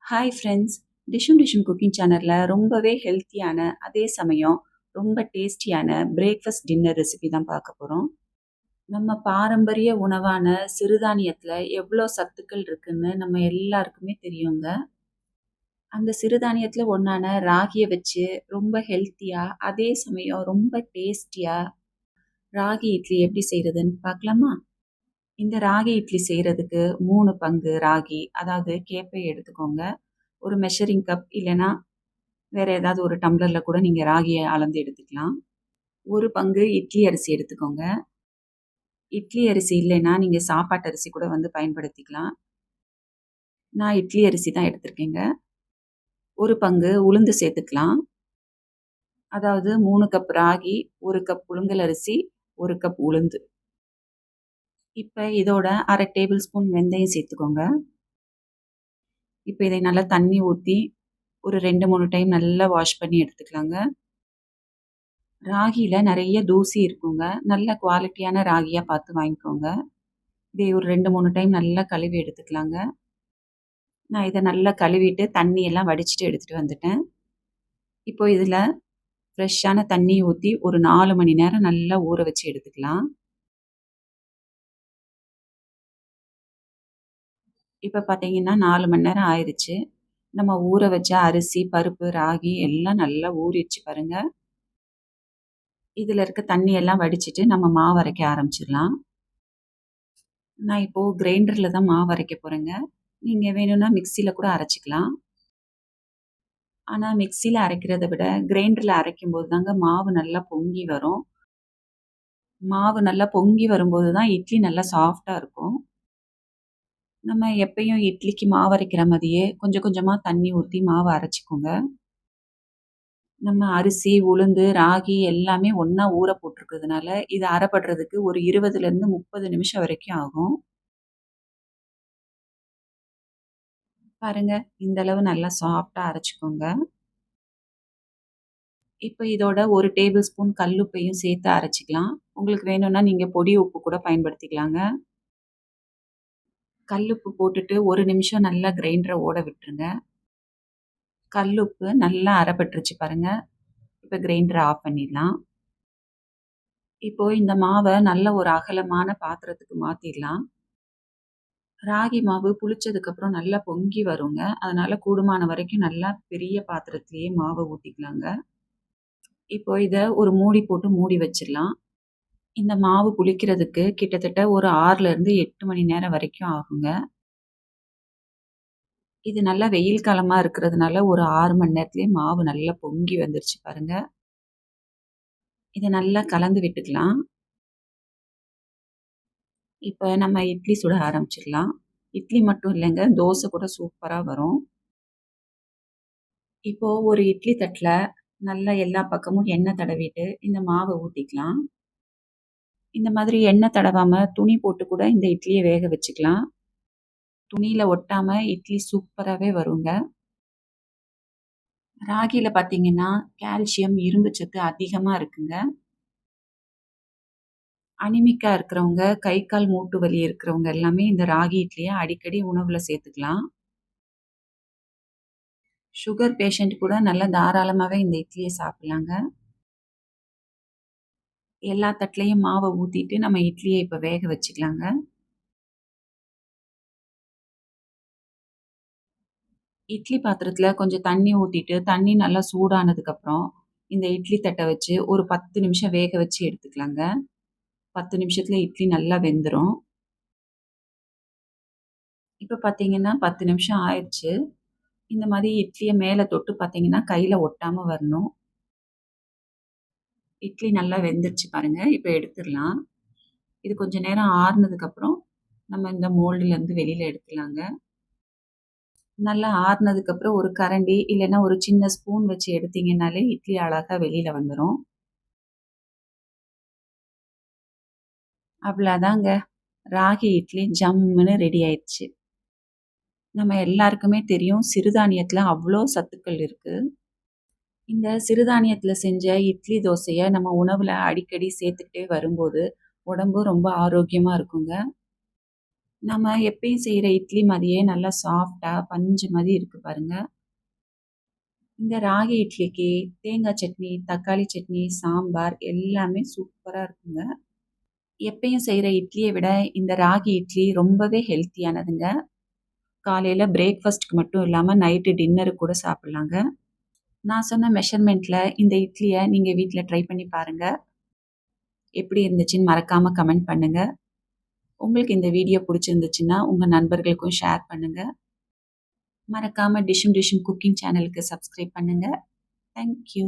Hi friends! டிஷ்ஷும் டிஷ்ஷும் cooking சேனல்ல ரொம்பவே ஹெல்த்தியான, அதே சமயம் ரொம்ப டேஸ்டியான பிரேக்ஃபாஸ்ட், டின்னர் ரெசிபி தான் பார்க்க போறோம். நம்ம பாரம்பரிய உணவான சிறுதானியத்தில எவ்ளோ சத்துக்கள் இருக்குன்னு நம்ம எல்லாருக்குமே தெரியுங்க. அந்த சிறுதானியத்தில ஒண்ணான ராகிய வச்சு ரொம்ப ஹெல்த்தியா, அதே சமயம் ரொம்ப டேஸ்டியா ராகி இட்லி எப்படி செய்றதுன்னு பார்க்கலாமா? இந்த ராகி இட்லி செய்றதுக்கு 3 பங்கு ராகி, அதாவது கேப்பை எடுத்துக்கோங்க. ஒரு மெஷரிங் கப் இல்லன்னா வேற ஏதாவது ஒரு டம்ளர்ல கூட நீங்க ராகிய அளந்து எடுத்துக்கலாம். 1 பங்கு இட்லி அரிசி எடுத்துக்கோங்க. இட்லி அரிசி இல்லைன்னா, நீங்க சாப்பாட்டு அரிசி கூட வந்து பயன்படுத்திக்கலாம். நான் இட்லி அரிசி தான் எடுத்திருக்கேங்க. 1 பங்கு உளுந்து சேர்த்துக்கலாம். அதாவது 3 கப் ராகி, 1 கப் புழுங்கல் அரிசி, 1 கப் உளுந்து. இப்ப இதோட 1/2 டேபிள் ஸ்பூன் வெந்தயம் சேர்த்துக்கோங்க. இப்ப இதை நல்லா தண்ணி ஊத்தி, ஒரு 2, 3 டைம் நல்லா வாஷ் பண்ணி எடுத்துக்கலாங்க. ராகில நெறைய தூசி இருக்குங்க. நல்ல குவாலிட்டியான ராகியா பார்த்து வாங்கிக்கோங்க. இதை ஒரு 2, 3 டைம் நல்லா கழுவி எடுத்துக்கலாங்க. நான் இத நல்லா கழுவிட்டு, தண்ணி எல்லாம் வடிச்சுட்டு எடுத்துட்டு வந்துட்டேன். இப்போ இதுல ஃப்ரெஷ்ஷான தண்ணீய ஊத்தி ஒரு 4 மணி நேரம் நல்லா ஊற வச்சு எடுத்துக்கலாம். இப்ப பார்த்தீங்கன்னா 4 மணி நேரம் ஆயிருச்சு. நம்ம ஊற வச்ச அரிசி, பருப்பு, ராகி எல்லாம் நல்லா ஊறிடுச்சு பாருங்க. இதுல இருக்க தண்ணி எல்லாம் வடிச்சுட்டு நம்ம மாவு அரைக்க ஆரம்பிச்சிடலாம். நான் இப்போ கிரைண்டர்ல தான் மாவு அரைக்க போறேங்க. நீங்க வேணும்னா மிக்ஸில கூட அரைச்சுக்கலாம். ஆனா மிக்ஸில அரைக்கிறத விட கிரைண்டர்ல அரைக்கும்போது தாங்க மாவு நல்லா பொங்கி வரும். மாவு நல்லா பொங்கி வரும்போது தான் இட்லி நல்லா சாஃப்ட்டா இருக்கும். நம்ம எப்பயும் இட்லிக்கு மாவு அரைக்கிற மாதிரியே கொஞ்சம் கொஞ்சமா தண்ணி ஊத்தி மாவு அரைச்சுக்கோங்க. நம்ம அரிசி, உளுந்து, ராகி எல்லாமே ஒண்ணா ஊற போட்டுருக்கிறதுனால, இது அரைப்படுறதுக்கு ஒரு 20லேருந்து 30 நிமிஷம் வரைக்கும் ஆகும். பாருங்க, இந்த அளவு நல்லா சாஃப்ட்டா அரைச்சுக்கோங்க. இப்ப இதோட 1 டேபிள் ஸ்பூன் கல்லுப்பையும் சேர்த்து அரைச்சுக்கலாம். உங்களுக்கு வேணும்னா நீங்க பொடி உப்பு கூட பயன்படுத்திக்கலாங்க. கல்லுப்பு போட்டுட்டு 1 நிமிஷம் நல்லா கிரைண்டர ஓட விட்டுருங்க. கல்லுப்பு நல்லா அரைப்பட்டுருச்சு பாருங்க. இப்ப கிரைண்டர ஆஃப் பண்ணிடலாம். இப்போ இந்த மாவ நல்ல ஒரு அகலமான பாத்திரத்துக்கு மாத்திடலாம். ராகி மாவு புளிச்சதுக்கப்புறம் நல்லா பொங்கி வருங்க. அதனால கூடுமான வரைக்கும் நல்லா பெரிய பாத்திரத்திலேயே மாவ ஊத்திக்கலாங்க. இப்போ இத ஒரு மூடி போட்டு மூடி வச்சிடலாம். இந்த மாவு புளிக்கிறதுக்கு கிட்டத்தட்ட ஒரு 6லேருந்து 8 மணி நேரம் வரைக்கும் ஆகுங்க. இது நல்லா வெயில் காலமா இருக்கிறதுனால ஒரு 6 மணி நேரத்திலேயே மாவு நல்லா பொங்கி வந்துருச்சு பாருங்க. இத நல்லா கலந்து விட்டுக்கலாம். இப்ப நம்ம இட்லி சுட ஆரம்பிச்சிடலாம். இட்லி மட்டும் இல்லங்க, தோசை கூட சூப்பரா வரும். இப்போ ஒரு இட்லி தட்டுல நல்லா எல்லா பக்கமும் எண்ணெய் தடவிட்டு இந்த மாவ ஊத்திக்கலாம். இந்த மாதிரி எண்ணெய் தடவாம துணி போட்டு கூட இந்த இட்லிய வேக வச்சுக்கலாம். துணியில ஒட்டாம இட்லி சூப்பராவே வருங்க. ராகில பார்த்தீங்கன்னா, கால்சியம், இரும்பு சத்து அதிகமா இருக்குங்க. அனிமிக்கா இருக்கிறவங்க, கை, கால் மூட்டு வலி இருக்கிறவங்க எல்லாமே இந்த ராகி இட்லிய அடிக்கடி உணவுல சேர்த்துக்கலாம். சுகர் பேஷண்ட் கூட நல்லா தாராளமாவே இந்த இட்லிய சாப்பிடலாங்க. எல்லா தட்டுலயும் மாவ ஊத்திட்டு நம்ம இட்லிய இப்ப வேக வச்சுக்கலாங்க. இட்லி பாத்திரத்துல கொஞ்சம் தண்ணி ஊத்திட்டு, தண்ணி நல்லா சூடானதுக்கப்புறம், இந்த இட்லி தட்ட வச்சு ஒரு 10 நிமிஷம் வேக வச்சு எடுத்துக்கலாங்க. 10 நிமிஷத்துல இட்லி நல்லா வெந்துரும். இப்ப பார்த்தீங்கன்னா 10 நிமிஷம் ஆயிருச்சு. இந்த மாரி இட்லிய மேல தொட்டு பார்த்தீங்கன்னா, கையில ஒட்டாம வரணும். இட்லி நல்லா வெந்துருச்சு பாருங்க. இப்ப எடுத்துறலாம். இது கொஞ்ச நேரம் ஆறுனதுக்கப்புறம், நம்ம இந்த மோல்டுலருந்து வெளியில எடுத்துடலாங்க. நல்லா ஆறுனதுக்கப்புறம் ஒரு கரண்டி இல்லன்னா ஒரு சின்ன ஸ்பூன் வச்சு எடுத்தீங்கன்னாலே இட்லி அழகா வெளியில வந்துரும். அவ்வளதாங்க. ராகி இட்லி ஜம்முன்னு ரெடி ஆயிடுச்சு. நம்ம எல்லாருக்குமே தெரியும் சிறுதானியத்துல அவ்ளோ சத்துக்கள் இருக்கு. இந்த சிறுதானியத்துல செஞ்ச இட்லி, தோசைய நம்ம உணவுல அடிக்கடி சேர்த்துக்கிட்டே வரும்போது, உடம்பு ரொம்ப ஆரோக்கியமா இருக்குங்க. நம்ம எப்பயும் செய்ற இட்லி மாதிரியே நல்லா சாஃப்ட்டா பஞ்சு மாரி இருக்கு பாருங்க. இந்த ராகி இட்லிக்கு தேங்காய் சட்னி, தக்காளி சட்னி, சாம்பார் எல்லாமே சூப்பரா இருக்குங்க. எப்பயும் செய்ற இட்லிய விட இந்த ராகி இட்லி ரொம்பவே ஹெல்த்தியானதுங்க. காலையில பிரேக்ஃபாஸ்ட்க்கு மட்டும் இல்லாம நைட்டு டின்னருக்கு கூட சாப்பிடலாங்க. நான் சொன்ன மெஷர்மென்ட்ல இந்த இட்லிய நீங்க வீட்ல ட்ரை பண்ணி பாருங்க. எப்படி இருந்துச்சுன்னு மறக்காம கமெண்ட் பண்ணுங்க. உங்களுக்கு இந்த வீடியோ புடிச்சிருந்துச்சுன்னா, உங்க நண்பர்களுக்கும் ஷேர் பண்ணுங்க. மறக்காம டிஷ்ஷும் டிஷ்ஷும் குக்கிங் சேனலுக்கு சப்ஸ்கிரைப் பண்ணுங்க. Thank you.